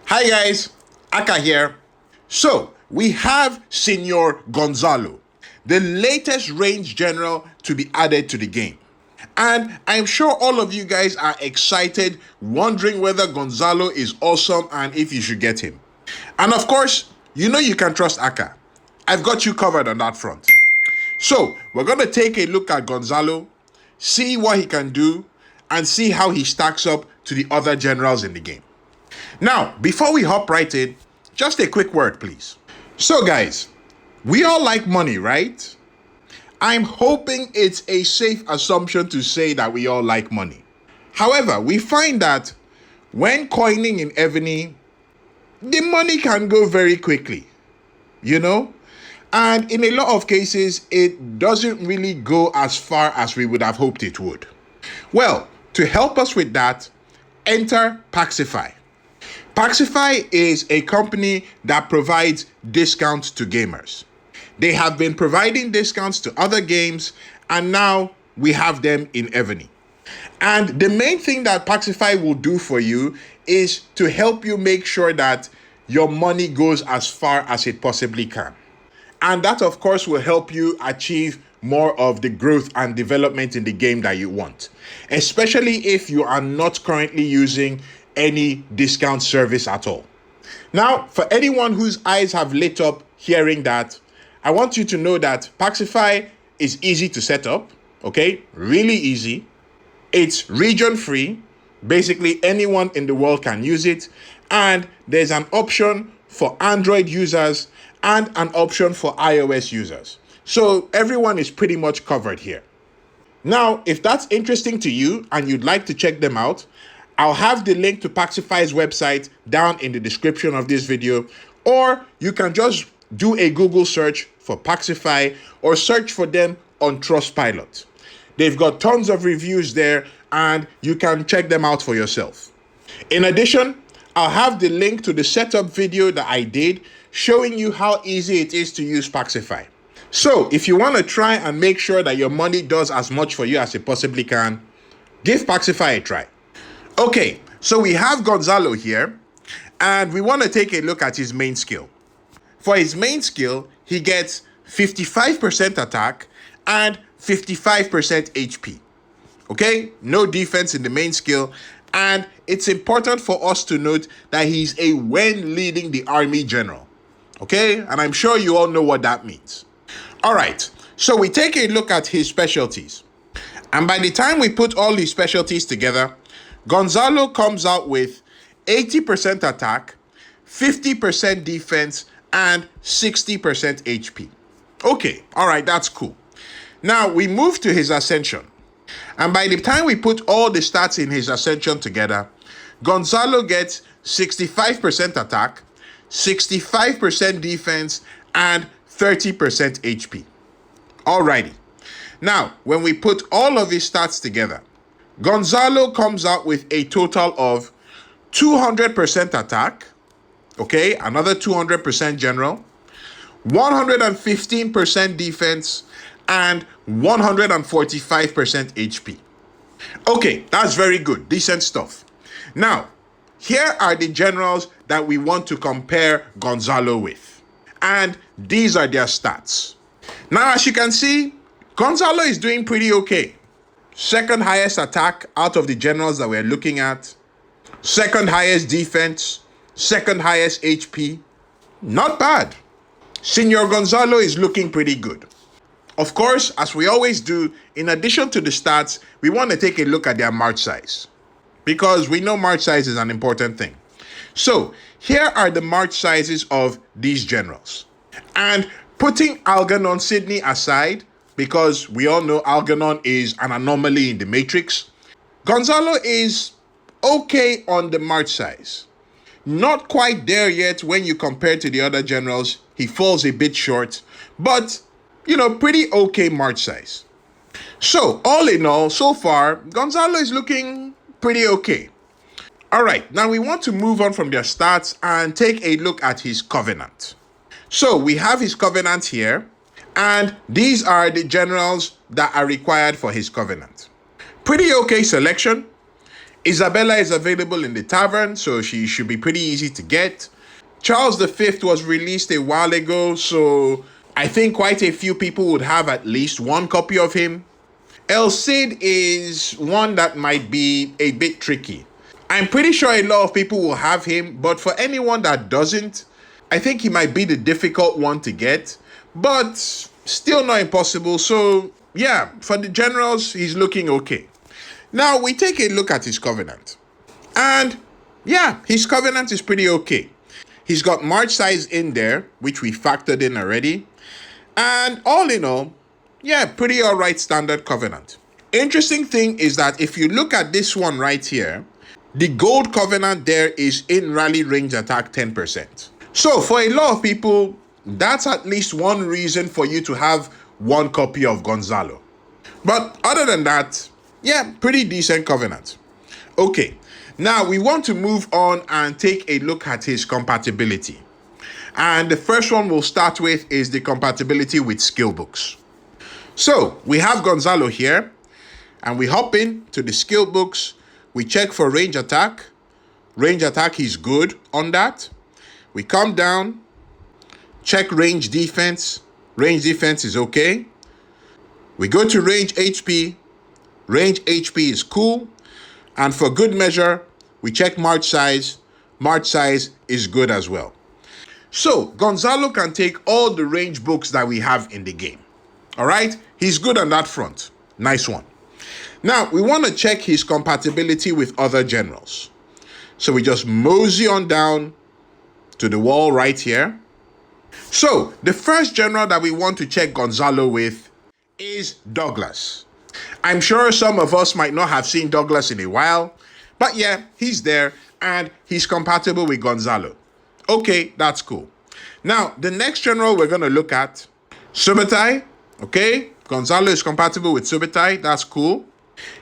Hi guys, Aka here. So, we have Senor Gonzalo, the latest range general to be added to the game. And I'm sure all of you guys are excited, wondering whether Gonzalo is awesome and if you should get him. And of course, you know you can trust Aka. I've got you covered on that front. So, we're going to take a look at Gonzalo, see what he can do, and see how he stacks up to the other generals in the game. Now, before we hop right in, just a quick word, please. So guys, we all like money, right? I'm hoping it's a safe assumption to say that we all like money. However, we find that when coining in Evony, the money can go very quickly, you know? And in a lot of cases, it doesn't really go as far as we would have hoped it would. Well, to help us with that, enter Paxify. Paxify is a company that provides discounts to gamers. They have been providing discounts to other games, and now we have them in Evony. And the main thing that Paxify will do for you is to help you make sure that your money goes as far as it possibly can. And that, of course, will help you achieve more of the growth and development in the game that you want, especially if you are not currently using any discount service at all. Now, for anyone whose eyes have lit up hearing that, I want you to know that Paxify is easy to set up, okay? Really easy. It's region free. Basically, anyone in the world can use it. And there's an option for Android users and an option for iOS users. So everyone is pretty much covered here. Now, if that's interesting to you and you'd like to check them out, I'll have the link to Paxify's website down in the description of this video, or you can just do a Google search for Paxify or search for them on Trustpilot. They've got tons of reviews there and you can check them out for yourself. In addition, I'll have the link to the setup video that I did showing you how easy it is to use Paxify. So if you want to try and make sure that your money does as much for you as it possibly can, give Paxify a try. Okay, so we have Gonzalo here, and we want to take a look at his main skill. For his main skill, he gets 55% attack and 55% HP. Okay, no defense in the main skill, and it's important for us to note that he's a when leading the army general. Okay, and I'm sure you all know what that means. All right, so we take a look at his specialties. And by the time we put all these specialties together, Gonzalo comes out with 80% attack, 50% defense, and 60% HP. Okay, all right, that's cool. Now we move to his ascension. And by the time we put all the stats in his ascension together, Gonzalo gets 65% attack, 65% defense, and 30% HP. Alrighty. Now, when we put all of his stats together, Gonzalo comes out with a total of 200% attack, okay, another 200% general, 115% defense, and 145% HP. Okay, that's very good, decent stuff. Now, here are the generals that we want to compare Gonzalo with. And these are their stats. Now, as you can see, Gonzalo is doing pretty okay. Second highest attack out of the generals that we're looking at. Second highest defense. Second highest HP. Not bad. Senor Gonzalo is looking pretty good. Of course, as we always do, in addition to the stats, we want to take a look at their march size, because we know march size is an important thing. So here are the march sizes of these generals. And putting Algernon Sydney aside, because we all know Algernon is an anomaly in the Matrix, Gonzalo is okay on the march size. Not quite there yet when you compare to the other generals. He falls a bit short, but, you know, pretty okay march size. So, all in all, so far, Gonzalo is looking pretty okay. All right, now we want to move on from their stats and take a look at his covenant. So, we have his covenant here. And these are the generals that are required for his covenant. Pretty okay selection. Isabella is available in the tavern, so she should be pretty easy to get. Charles V was released a while ago, so I think quite a few people would have at least one copy of him. El Cid is one that might be a bit tricky. I'm pretty sure a lot of people will have him, but for anyone that doesn't, I think he might be the difficult one to get, but still not impossible. So yeah, for the generals, he's looking okay. Now we take a look at his covenant. And yeah, his covenant is pretty okay. He's got march size in there, which we factored in already. And all in all, yeah, pretty alright standard covenant. Interesting thing is that if you look at this one right here, the gold covenant there is in rally range attack 10%. So for a lot of people, that's at least one reason for you to have one copy of Gonzalo. But other than that, yeah, pretty decent covenant. Okay, now we want to move on and take a look at his compatibility. And the first one we'll start with is the compatibility with skill books. So we have Gonzalo here, and we hop in to the skill books. We check for range attack. Range attack is good on that. We come down, check range defense. Range defense is okay. We go to range HP. Range HP is cool. And for good measure, we check march size. March size is good as well. So Gonzalo can take all the range books that we have in the game. All right, he's good on that front. Nice one. Now we want to check his compatibility with other generals. So we just mosey on down to the wall right here. So the first general that we want to check Gonzalo with is Douglas. I'm sure some of us might not have seen Douglas in a while, but yeah, he's there and he's compatible with Gonzalo. Okay, that's cool. Now, the next general we're going to look at, Subutai. Okay, Gonzalo is compatible with Subutai. That's cool.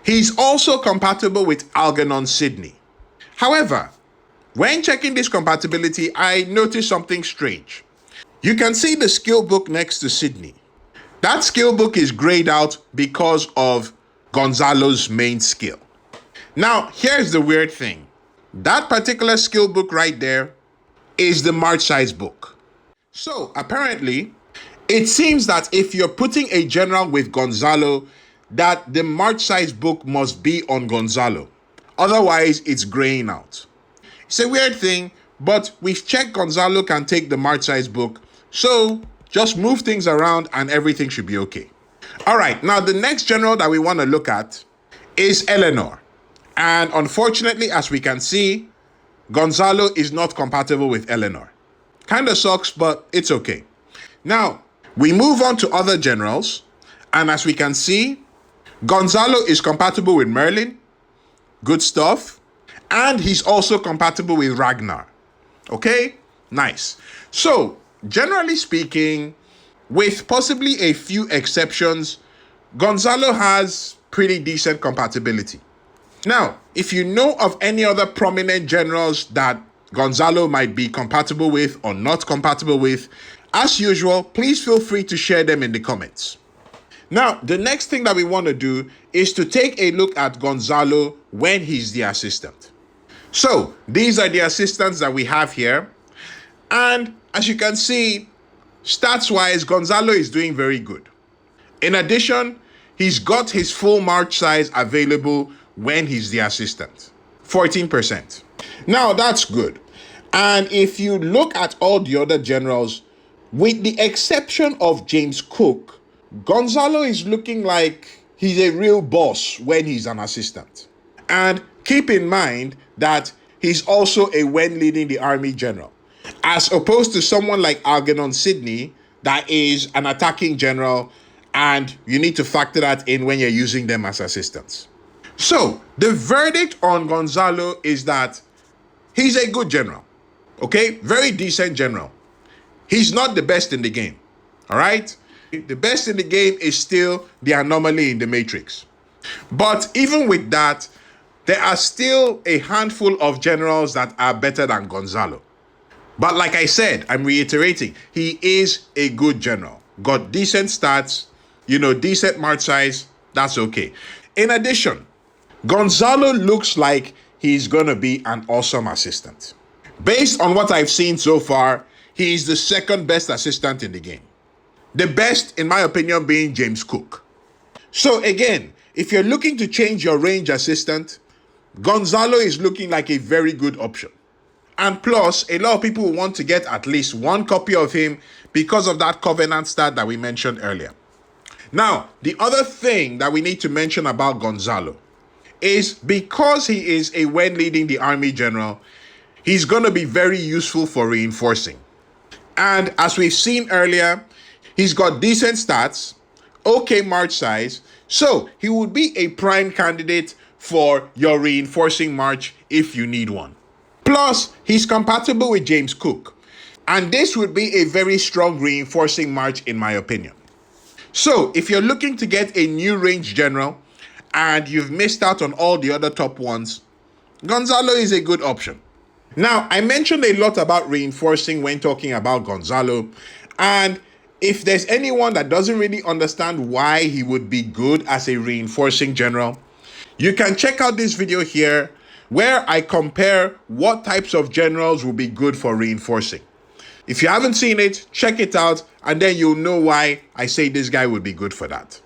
He's also compatible with Algernon Sydney. However, when checking this compatibility, I noticed something strange. You can see the skill book next to Sydney. That skill book is grayed out because of Gonzalo's main skill. Now, here's the weird thing. That particular skill book right there is the march size book. So apparently, it seems that if you're putting a general with Gonzalo, that the march size book must be on Gonzalo. Otherwise, it's graying out. It's a weird thing, but we've checked Gonzalo can take the march size book, so just move things around and everything should be okay. All right, now the next general that we want to look at is Eleanor. And unfortunately, as we can see, Gonzalo is not compatible with Eleanor. Kind of sucks, but it's okay. Now, we move on to other generals. And as we can see, Gonzalo is compatible with Merlin. Good stuff. And he's also compatible with Ragnar. Okay? Nice. So, generally speaking, with possibly a few exceptions, Gonzalo has pretty decent compatibility. Now, if you know of any other prominent generals that Gonzalo might be compatible with or not compatible with, as usual, please feel free to share them in the comments. Now, the next thing that we want to do is to take a look at Gonzalo when he's the assistant. So, these are the assistants that we have here. And as you can see, stats-wise, Gonzalo is doing very good. In addition, he's got his full march size available when he's the assistant. 14%. Now, that's good. And if you look at all the other generals, with the exception of James Cook, Gonzalo is looking like he's a real boss when he's an assistant. And keep in mind that he's also a when leading the army general, as opposed to someone like Algernon Sydney that is an attacking general, and you need to factor that in when you're using them as assistants. So the verdict on Gonzalo is that he's a good general. Okay, very decent general. He's not the best in the game. All right, the best in the game is still the anomaly in the matrix. But even with that, there are still a handful of generals that are better than Gonzalo. But like I said, I'm reiterating, he is a good general. Got decent stats, decent march size, that's okay. In addition, Gonzalo looks like he's going to be an awesome assistant. Based on what I've seen so far, he is the second best assistant in the game. The best, in my opinion, being James Cook. So again, if you're looking to change your range assistant, Gonzalo is looking like a very good option. And plus, a lot of people want to get at least one copy of him because of that Covenant stat that we mentioned earlier. Now, the other thing that we need to mention about Gonzalo is because he is a when leading the army general, he's going to be very useful for reinforcing. And as we've seen earlier, he's got decent stats, okay march size, so he would be a prime candidate for your reinforcing march if you need one. Plus, he's compatible with James Cook, and this would be a very strong reinforcing march in my opinion. So, if you're looking to get a new range general and you've missed out on all the other top ones, Gonzalo is a good option. Now, I mentioned a lot about reinforcing when talking about Gonzalo, and if there's anyone that doesn't really understand why he would be good as a reinforcing general, you can check out this video here where I compare what types of generals will be good for reinforcing. If you haven't seen it, check it out, and then you'll know why I say this guy would be good for that.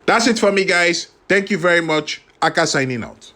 That's it for me, guys. Thank you very much. Aka signing out.